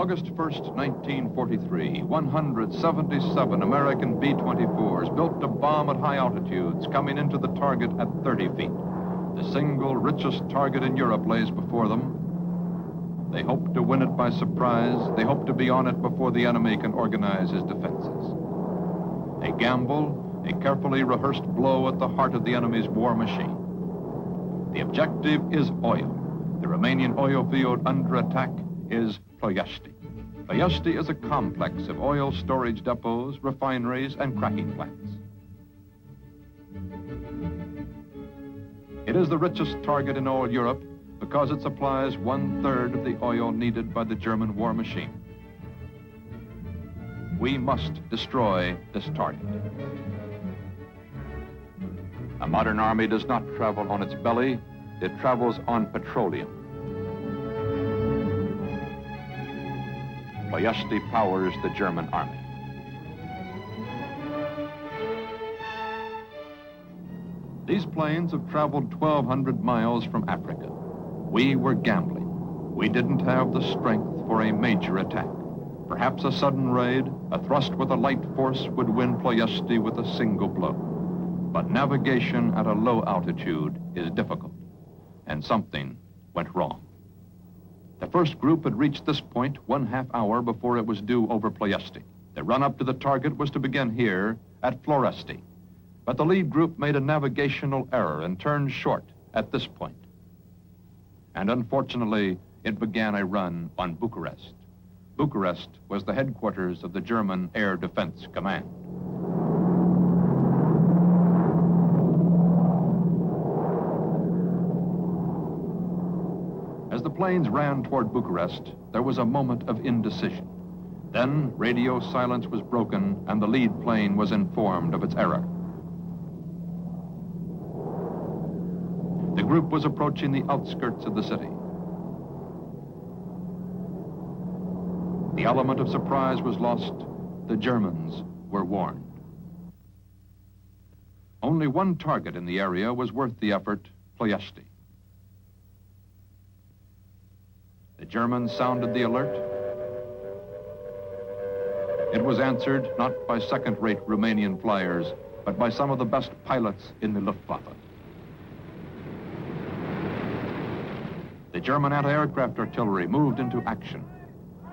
August 1st, 1943, 177 American B-24s built to bomb at high altitudes, coming into the target at 30 feet. The single richest target in Europe lays before them. They hope to win it by surprise. They hope to be on it before the enemy can organize his defenses. A gamble, a carefully rehearsed blow at the heart of the enemy's war machine. The objective is oil. The Romanian oil field under attack is Ploiesti. Ploiesti is a complex of oil storage depots, refineries, and cracking plants. It is the richest target in all Europe because it supplies 1/3 of the oil needed by the German war machine. We must destroy this target. A modern army does not travel on its belly, it travels on petroleum. Ploiesti powers the German army. These planes have traveled 1,200 miles from Africa. We were gambling. We didn't have the strength for a major attack. Perhaps a sudden raid, a thrust with a light force would win Ploiesti with a single blow. But navigation at a low altitude is difficult, and something went wrong. The first group had reached this point 1/2 hour before it was due over Ploiesti. The run-up to the target was to begin here at Ploiesti. But the lead group made a navigational error and turned short at this point. And unfortunately, it began a run on Bucharest. Bucharest was the headquarters of the German Air Defense Command. As the planes ran toward Bucharest, there was a moment of indecision. Then radio silence was broken and the lead plane was informed of its error. The group was approaching the outskirts of the city. The element of surprise was lost. The Germans were warned. Only one target in the area was worth the effort, Ploiesti. The Germans sounded the alert. It was answered not by second-rate Romanian flyers, but by some of the best pilots in the Luftwaffe. The German anti-aircraft artillery moved into action.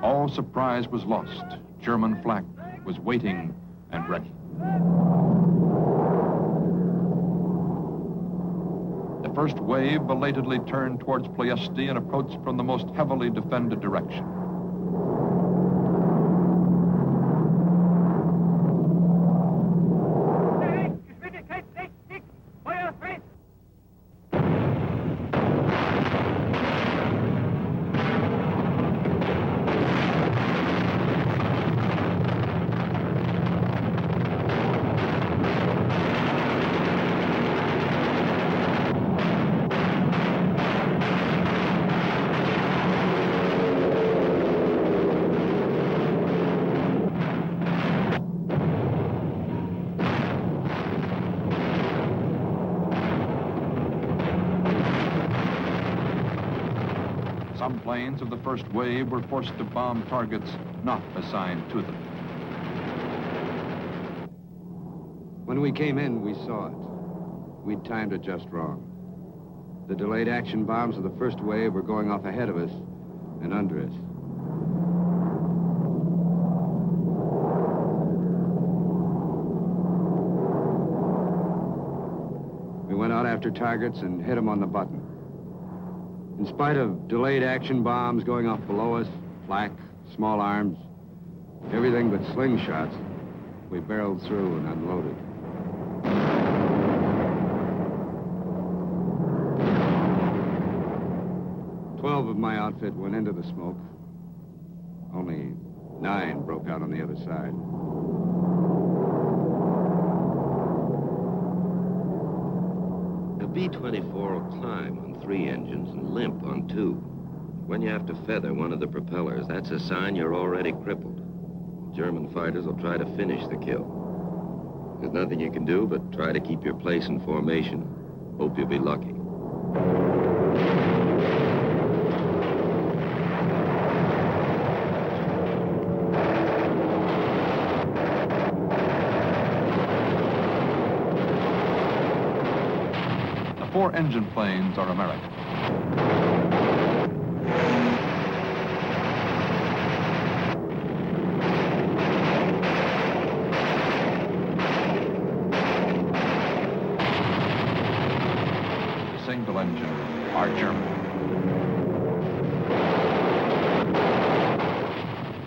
All surprise was lost. German flak was waiting and ready. The first wave belatedly turned towards Ploiesti and approached from the most heavily defended direction. Some planes of the first wave were forced to bomb targets not assigned to them. When we came in, we saw it. We'd timed it just wrong. The delayed action bombs of the first wave were going off ahead of us and under us. We went out after targets and hit them on the button. In spite of delayed action bombs going off below us, flak, small arms, everything but slingshots, we barreled through and unloaded. Twelve of my outfit went into the smoke. Only 9 broke out on the other side. A B-24 will climb on 3 engines and limp on 2. When you have to feather one of the propellers, that's a sign you're already crippled. German fighters will try to finish the kill. There's nothing you can do but try to keep your place in formation. Hope you'll be lucky. 4-engine planes are American. The single engine are German.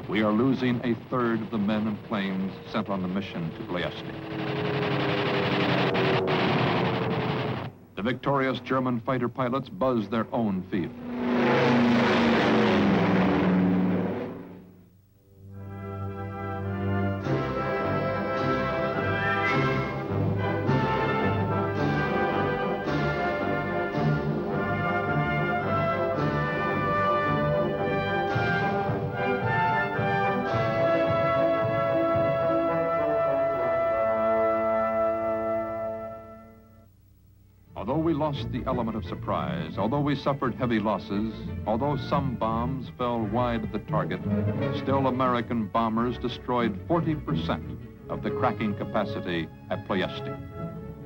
We are losing a third of the men and planes sent on the mission to Ploiesti. The victorious German fighter pilots buzz their own field. Although we lost the element of surprise, although we suffered heavy losses, although some bombs fell wide of the target, still American bombers destroyed 40% of the cracking capacity at Ploiesti.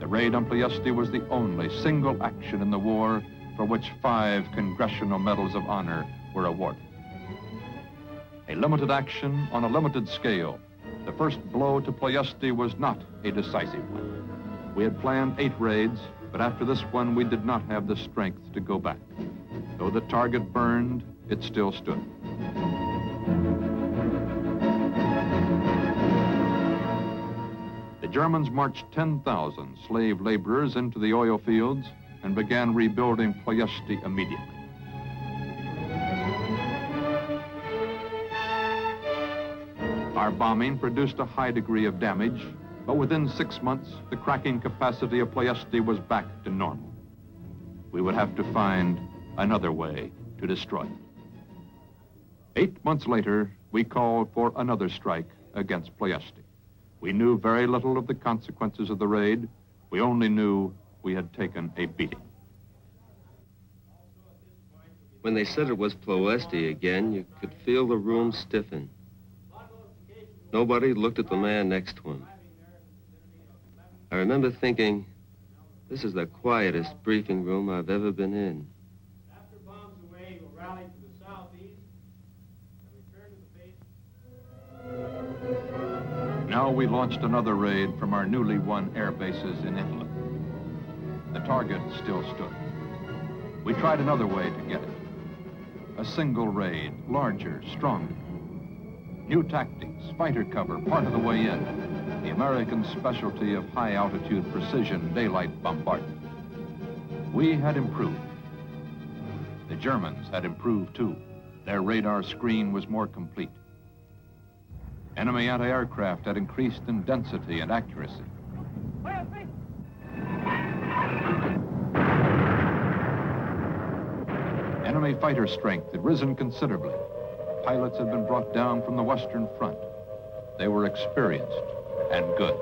The raid on Ploiesti was the only single action in the war for which 5 Congressional Medals of Honor were awarded. A limited action on a limited scale, the first blow to Ploiesti was not a decisive one. We had planned 8 raids, but after this one, we did not have the strength to go back. Though the target burned, it still stood. The Germans marched 10,000 slave laborers into the oil fields and began rebuilding Ploiesti immediately. Our bombing produced a high degree of damage, but within 6 months, the cracking capacity of Ploiesti was back to normal. We would have to find another way to destroy it. 8 months later, we called for another strike against Ploiesti. We knew very little of the consequences of the raid. We only knew we had taken a beating. When they said it was Ploiesti again, you could feel the room stiffen. Nobody looked at the man next to him. I remember thinking, this is the quietest briefing room I've ever been in. After bombs away, we'll rally to the southeast and return to the base. Now we launched another raid from our newly won air bases in Italy. The target still stood. We tried another way to get it. A single raid, larger, stronger. New tactics, fighter cover, part of the way in. The American specialty of high-altitude precision daylight bombardment. We had improved. The Germans had improved too. Their radar screen was more complete. Enemy anti-aircraft had increased in density and accuracy. Enemy fighter strength had risen considerably. Pilots had been brought down from the Western Front. They were experienced and good.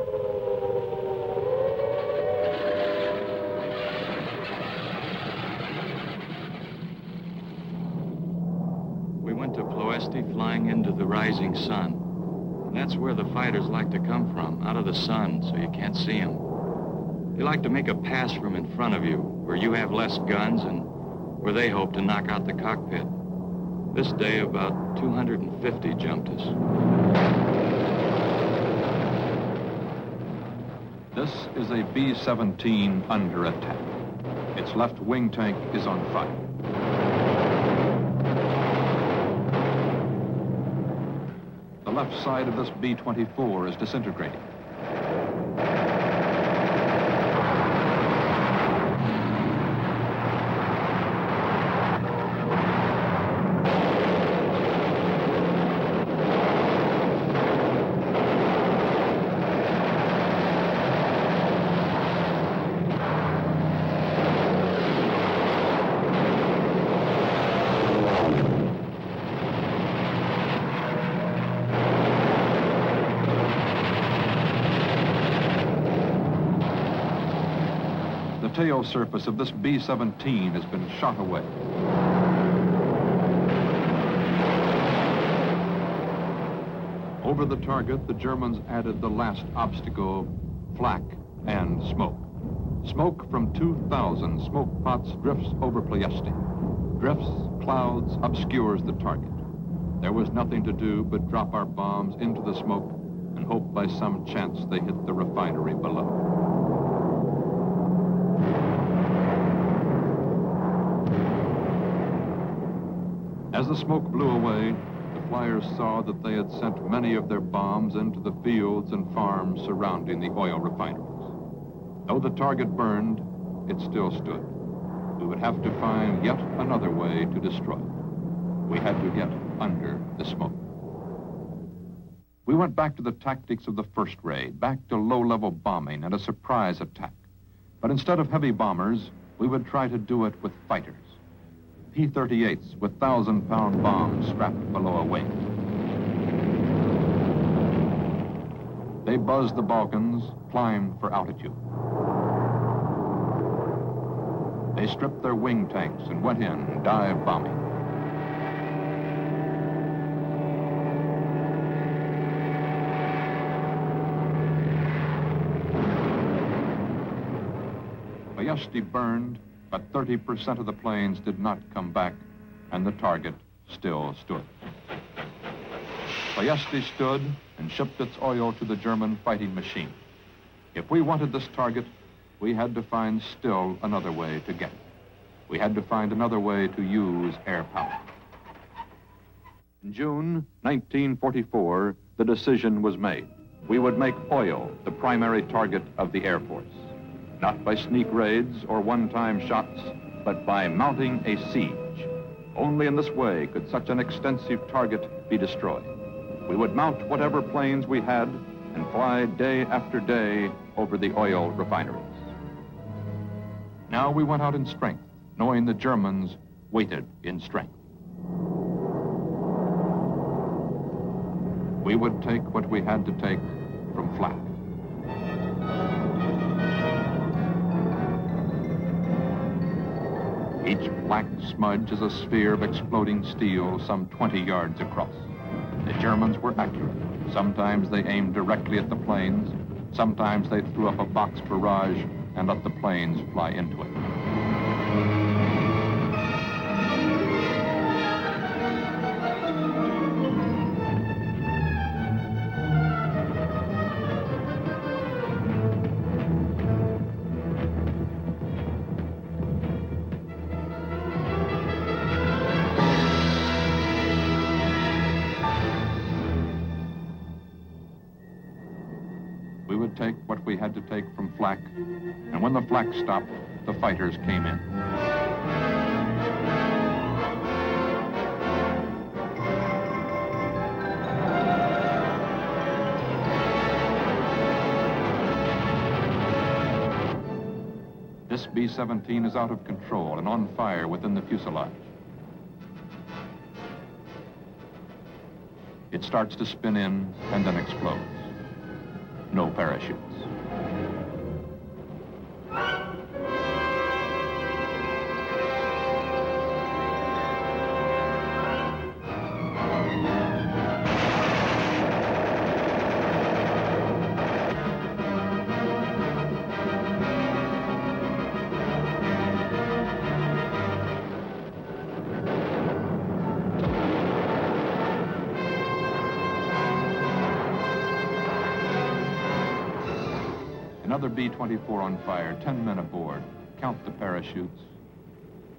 We went to Ploiesti flying into the rising sun. That's where the fighters like to come from, out of the sun, so you can't see them. They like to make a pass from in front of you, where you have less guns and where they hope to knock out the cockpit. This day, about 250 jumped us. This is a B-17 under attack. Its left wing tank is on fire. The left side of this B-24 is disintegrating. The tail surface of this B-17 has been shot away. Over the target, the Germans added the last obstacle, flak and smoke. Smoke from 2,000 smoke pots drifts over Ploiesti. Drifts, clouds, obscures the target. There was nothing to do but drop our bombs into the smoke and hope by some chance they hit the refinery below. As the smoke blew away, the flyers saw that they had sent many of their bombs into the fields and farms surrounding the oil refineries. Though the target burned, it still stood. We would have to find yet another way to destroy it. We had to get under the smoke. We went back to the tactics of the first raid, back to low-level bombing and a surprise attack. But instead of heavy bombers, we would try to do it with fighters. P-38s with 1,000-pound bombs strapped below a wing. They buzzed the Balkans, climbed for altitude. They stripped their wing tanks and went in, dive bombing. Ploiesti burned, but 30% of the planes did not come back, and the target still stood. Ploiesti stood and shipped its oil to the German fighting machine. If we wanted this target, we had to find still another way to get it. We had to find another way to use air power. In June 1944, the decision was made. We would make oil the primary target of the Air Force. Not by sneak raids or one-time shots, but by mounting a siege. Only in this way could such an extensive target be destroyed. We would mount whatever planes we had and fly day after day over the oil refineries. Now we went out in strength, knowing the Germans waited in strength. We would take what we had to take from flak. Each black smudge is a sphere of exploding steel some 20 yards across. The Germans were accurate. Sometimes they aimed directly at the planes. Sometimes they threw up a box barrage and let the planes fly into it. We would take what we had to take from flak, and when the flak stopped, the fighters came in. This B-17 is out of control and on fire within the fuselage. It starts to spin in and then explodes. No parachutes. Another B-24 on fire, 10 men aboard. Count the parachutes.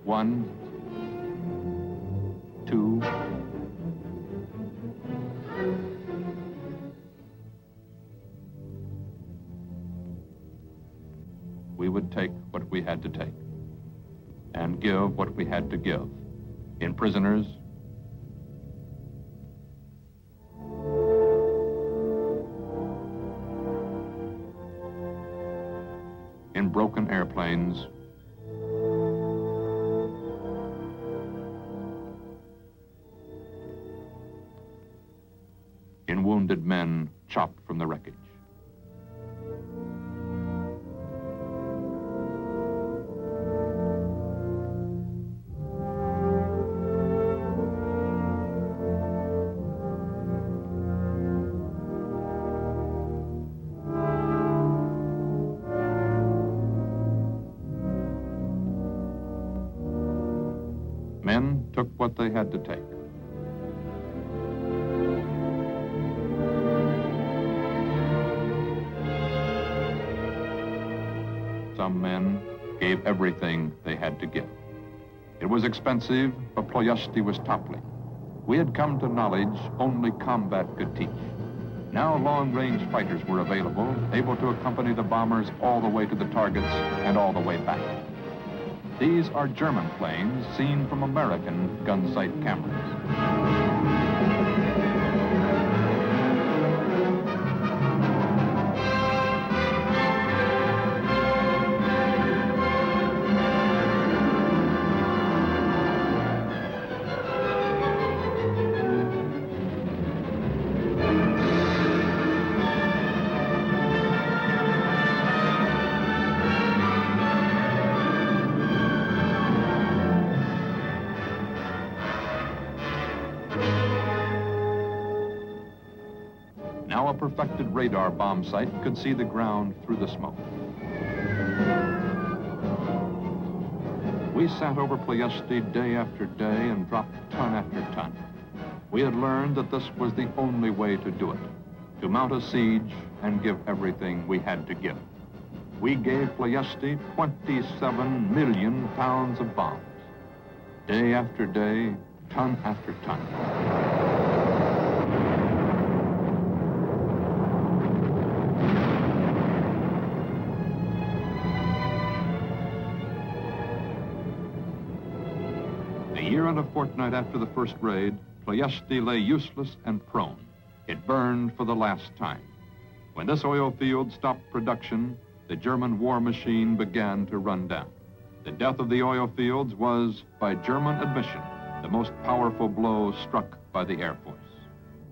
1, 2. We would take what we had to take and give what we had to give. In prisoners, in broken airplanes, in wounded men chopped from the wreckage. Men took what they had to take. Some men gave everything they had to give. It was expensive, but Ploiesti was toppling. We had come to knowledge only combat could teach. Now long-range fighters were available, able to accompany the bombers all the way to the targets and all the way back. These are German planes seen from American gun sight cameras. Now a perfected radar bomb sight could see the ground through the smoke. We sat over Ploiesti day after day and dropped ton after ton. We had learned that this was the only way to do it, to mount a siege and give everything we had to give. We gave Ploiesti 27 million pounds of bombs. Day after day, ton after ton. A year and a fortnight after the first raid, Ploiesti lay useless and prone. It burned for the last time. When this oil field stopped production, the German war machine began to run down. The death of the oil fields was, by German admission, the most powerful blow struck by the Air Force.